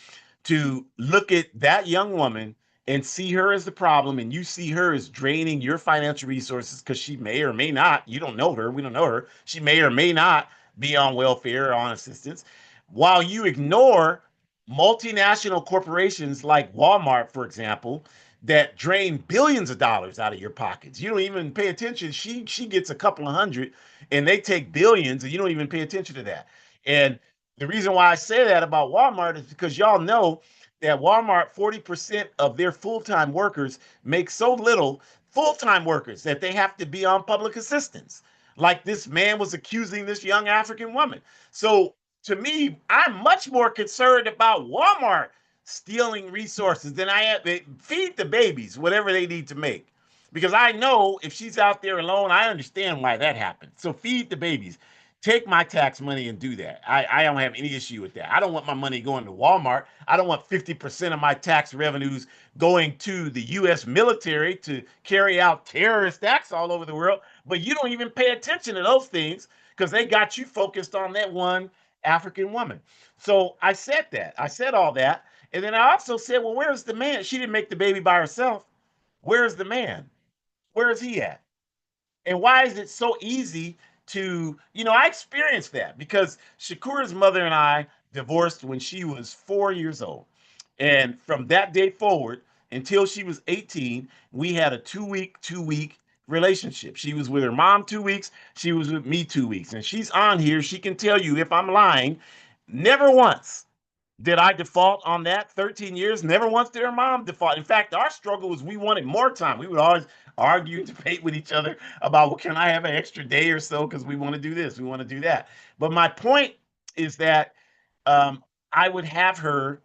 to look at that young woman and see her as the problem, and you see her as draining your financial resources because she may or may not, you don't know her, we don't know her, she may or may not be on welfare or on assistance, while you ignore multinational corporations like Walmart, for example, that drain billions of dollars out of your pockets. You don't even pay attention. She gets a couple of hundred, and they take billions, and you don't even pay attention to that. And the reason why I say that about Walmart is because y'all know that Walmart, 40% of their full-time workers make so little full-time workers that they have to be on public assistance. Like this man was accusing this young African woman. So to me, I'm much more concerned about Walmart stealing resources than I am. Feed the babies whatever they need to make. Because I know if she's out there alone, I understand why that happened. So feed the babies. Take my tax money and do that. I don't have any issue with that. I don't want my money going to Walmart. I don't want 50% of my tax revenues going to the US military to carry out terrorist acts all over the world. But you don't even pay attention to those things because they got you focused on that one African woman. So I said that. I said all that. And then I also said, well, where's the man? She didn't make the baby by herself. Where's the man? Where is he at? And why is it so easy to, I experienced that because Shakura's mother and I divorced when she was 4 years old. And from that day forward until she was 18, we had a 2 week relationship. She was with her mom 2 weeks, she was with me 2 weeks. And she's on here. She can tell you if I'm lying. Never once did I default on that 13 years? Never once did her mom default. In fact, our struggle was we wanted more time. We would always argue and debate with each other about, well, can I have an extra day or so? Because we want to do this, we want to do that. But my point is that um, I would have her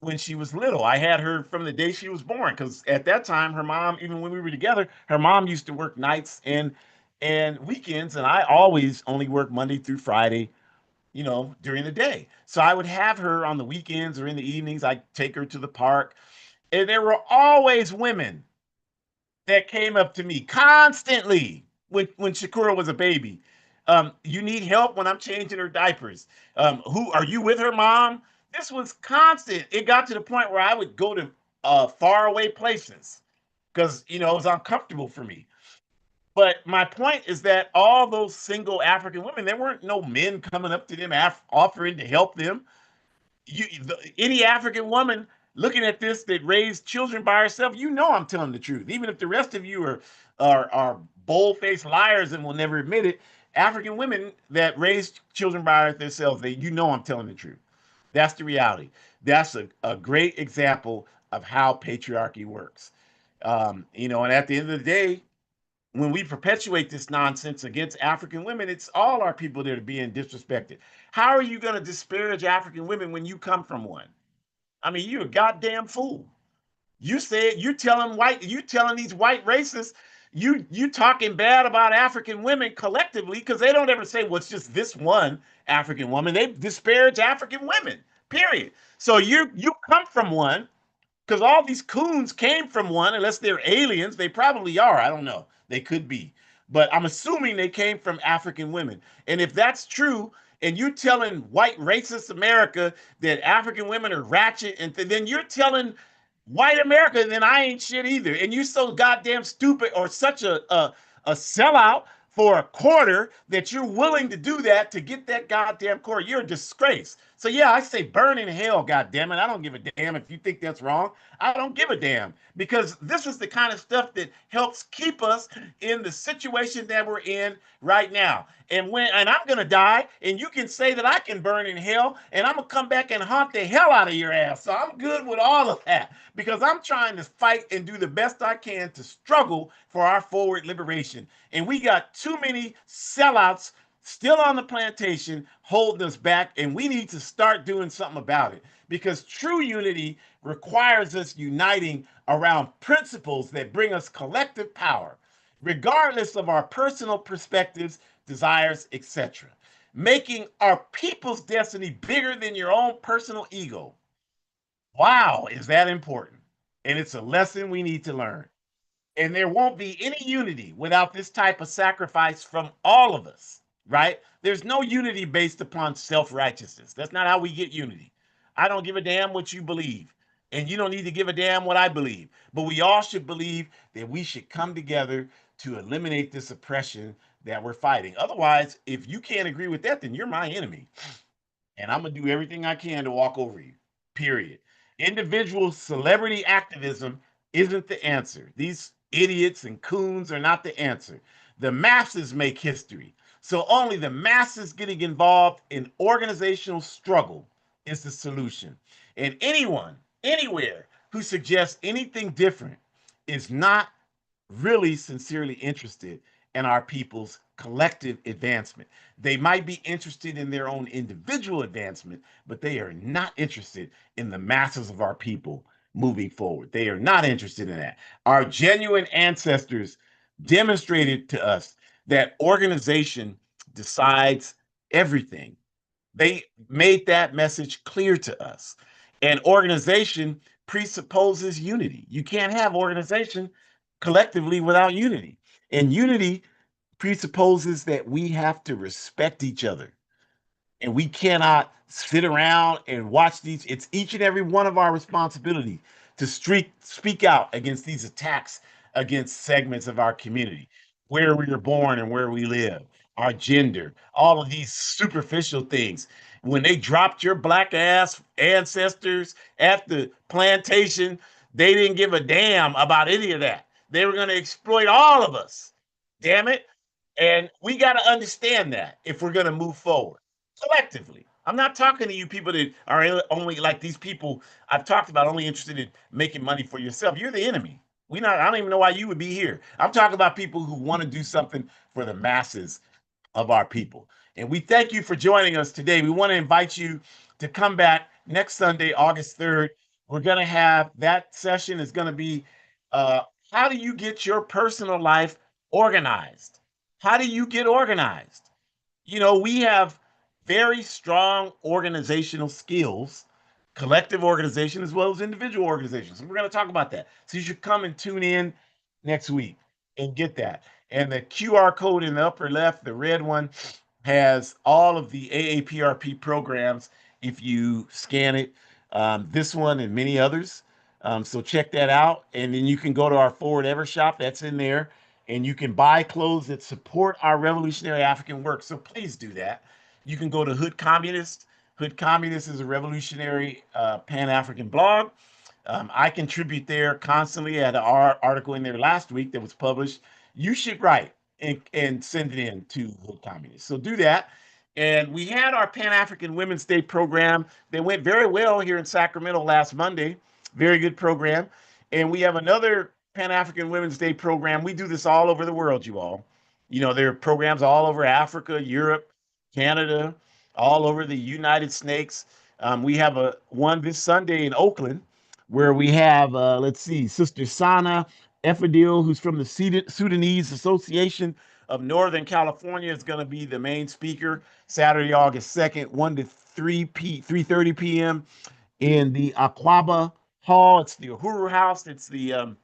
when she was little. I had her from the day she was born because at that time, her mom, even when we were together, her mom used to work nights and weekends, and I always only worked Monday through Friday, during the day. So I would have her on the weekends or in the evenings. I'd take her to the park. And there were always women that came up to me constantly when Shakura was a baby. You need help when I'm changing her diapers. Who are you with her mom? This was constant. It got to the point where I would go to faraway places because it was uncomfortable for me. But my point is that all those single African women, there weren't no men coming up to them offering to help them. Any African woman looking at this that raised children by herself, I'm telling the truth. Even if the rest of you are bold-faced liars and will never admit it, African women that raised children by themselves, I'm telling the truth. That's the reality. That's a great example of how patriarchy works. And at the end of the day, when we perpetuate this nonsense against African women, it's all our people that are being disrespected. How are you going to disparage African women when you come from one? I mean, you're a goddamn fool. You telling these white racists, you talking bad about African women collectively because they don't ever say, well, it's just this one African woman. They disparage African women, period. So you come from one because all these coons came from one, unless they're aliens. They probably are. I don't know. They could be. But I'm assuming they came from African women. And if that's true, and you're telling white racist America that African women are ratchet, and then you're telling white America, then I ain't shit either. And you're so goddamn stupid or such a sellout for a quarter that you're willing to do that to get that goddamn quarter. You're a disgrace. So yeah, I say burn in hell, goddamn it. I don't give a damn if you think that's wrong. I don't give a damn because this is the kind of stuff that helps keep us in the situation that we're in right now. And I'm gonna die, and you can say that I can burn in hell, and I'm gonna come back and haunt the hell out of your ass. So I'm good with all of that because I'm trying to fight and do the best I can to struggle for our forward liberation. And we got too many sellouts still on the plantation holding us back, and we need to start doing something about it because true unity requires us uniting around principles that bring us collective power, regardless of our personal perspectives, desires, etc. Making our people's destiny bigger than your own personal ego. Wow, is that important? And it's a lesson we need to learn. And there won't be any unity without this type of sacrifice from all of us, right? There's no unity based upon self righteousness. That's not how we get unity. I don't give a damn what you believe, and you don't need to give a damn what I believe. But we all should believe that we should come together to eliminate this oppression that we're fighting. Otherwise, if you can't agree with that, then you're my enemy and I'm gonna do everything I can to walk over you. Period. Individual celebrity activism isn't the answer. These idiots and coons are not the answer. The masses make history. So only the masses getting involved in organizational struggle is the solution. And anyone, anywhere, who suggests anything different is not really sincerely interested in our people's collective advancement. They might be interested in their own individual advancement, but they are not interested in the masses of our people moving forward. They are not interested in that. Our genuine ancestors demonstrated to us that organization decides everything. They made that message clear to us. And organization presupposes unity. You can't have organization collectively without unity. And unity presupposes that we have to respect each other, and we cannot sit around and watch these. It's each and every one of our responsibility to speak out against these attacks against segments of our community, where we were born and where we live, our gender, all of these superficial things. When they dropped your black ass ancestors at the plantation, they didn't give a damn about any of that. They were going to exploit all of us. Damn it. And we got to understand that if we're going to move forward collectively. I'm not talking to you people that are only like these people I've talked about, only interested in making money for yourself. You're the enemy. We not. I don't even know why you would be here. I'm talking about people who want to do something for the masses of our people. And we thank you for joining us today. We want to invite you to come back next Sunday, August 3rd. We're going to have that session is going to be uh, how do you get your personal life organized? How do you get organized? We have very strong organizational skills, collective organization as well as individual organizations. And we're going to talk about that. So you should come and tune in next week and get that. And the QR code in the upper left, the red one, has all of the AAPRP programs if you scan it. This one and many others. So check that out. And then you can go to our Forward Ever shop. That's in there, and you can buy clothes that support our revolutionary African work. So please do that. You can go to Hood Communist. Hood Communist is a revolutionary Pan-African blog. I contribute there constantly. I had an article in there last week that was published. You should write and send it in to Hood Communist. So do that. And we had our Pan-African Women's Day program that went very well here in Sacramento last Monday. Very good program. And we have another Pan African Women's Day program. We do this all over the world, you all. There are programs all over Africa, Europe, Canada, all over the United States. We have one this Sunday in Oakland where we have, let's see, Sister Sana Efadil, who's from the Sudanese Association of Northern California, is going to be the main speaker Saturday, August 2nd, 1 to 3:30 p.m. in the Aquaba Hall. It's the Uhuru House. It's the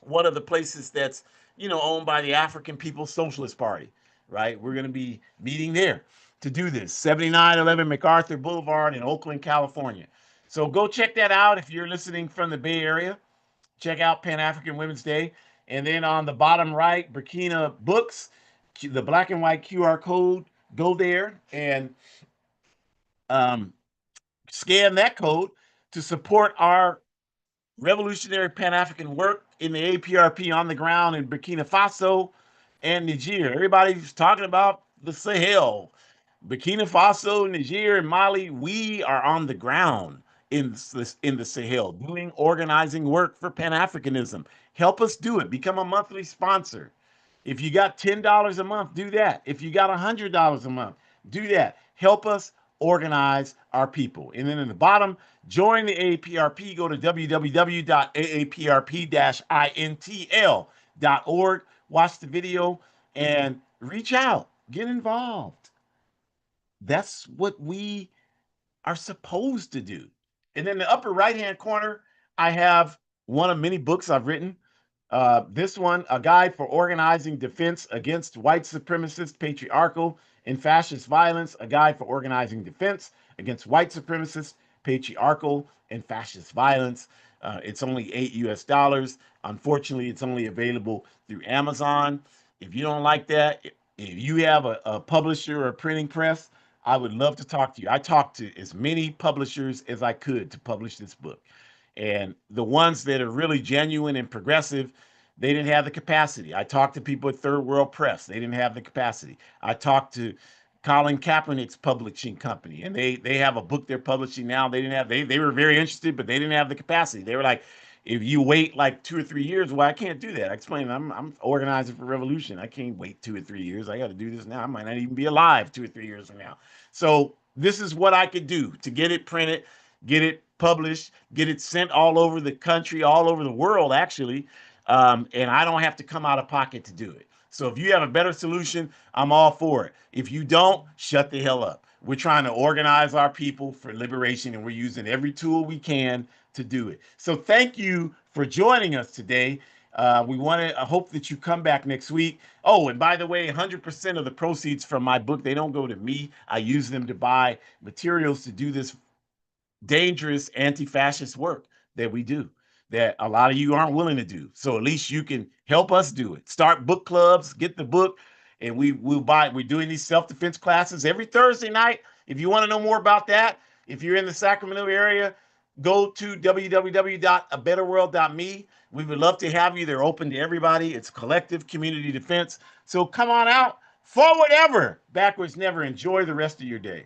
one of the places that's owned by the African People's Socialist Party. Right, we're going to be meeting there to do this. 7911 MacArthur Boulevard in Oakland, California. So go check that out if you're listening from the Bay Area. Check out Pan African Women's Day. And then on the bottom right, Burkina Books, the black and white QR code. Go there and um, scan that code to support our revolutionary Pan-African work in the APRP on the ground in Burkina Faso and Niger. Everybody's talking about the Sahel. Burkina Faso, Niger, and Mali, we are on the ground in the Sahel doing organizing work for Pan-Africanism. Help us do it. Become a monthly sponsor. If you got $10 a month, do that. If you got $100 a month, do that. Help us organize our people. And then in the bottom, join the AAPRP. Go to www.aaprp-intl.org. Watch the video and reach out. Get involved. That's what we are supposed to do. And in the upper right hand corner, I have one of many books I've written. This one, A Guide for Organizing Defense Against White Supremacist, Patriarchal, and Fascist Violence, A Guide for Organizing Defense Against White Supremacist, Patriarchal, and Fascist Violence. It's only $8 US. Unfortunately, it's only available through Amazon. If you don't like that, if you have a publisher or a printing press, I would love to talk to you. I talked to as many publishers as I could to publish this book. And the ones that are really genuine and progressive, they didn't have the capacity. I talked to people at Third World Press. They didn't have the capacity. I talked to Colin Kaepernick's publishing company, and they have a book they're publishing now. They were very interested, but they didn't have the capacity. They were like, if you wait like 2 or 3 years, well, I can't do that. I explained, I'm organizing for revolution. I can't wait 2 or 3 years. I got to do this now. I might not even be alive 2 or 3 years from now. So this is what I could do to get it printed, get it published, get it sent all over the country, all over the world, actually. And I don't have to come out of pocket to do it. So if you have a better solution, I'm all for it. If you don't, shut the hell up. We're trying to organize our people for liberation, and we're using every tool we can to do it. So thank you for joining us today. We want to hope that you come back next week. Oh, and by the way, 100% of the proceeds from my book, they don't go to me. I use them to buy materials to do this dangerous anti-fascist work that we do, that a lot of you aren't willing to do. So at least you can help us do it. Start book clubs, get the book, and we'll buy it. We're doing these self-defense classes every Thursday night. If you want to know more about that, if you're in the Sacramento area, go to www.abetterworld.me. We would love to have you. They're open to everybody. It's collective community defense. So come on out. Forward ever, backwards never. Enjoy the rest of your day.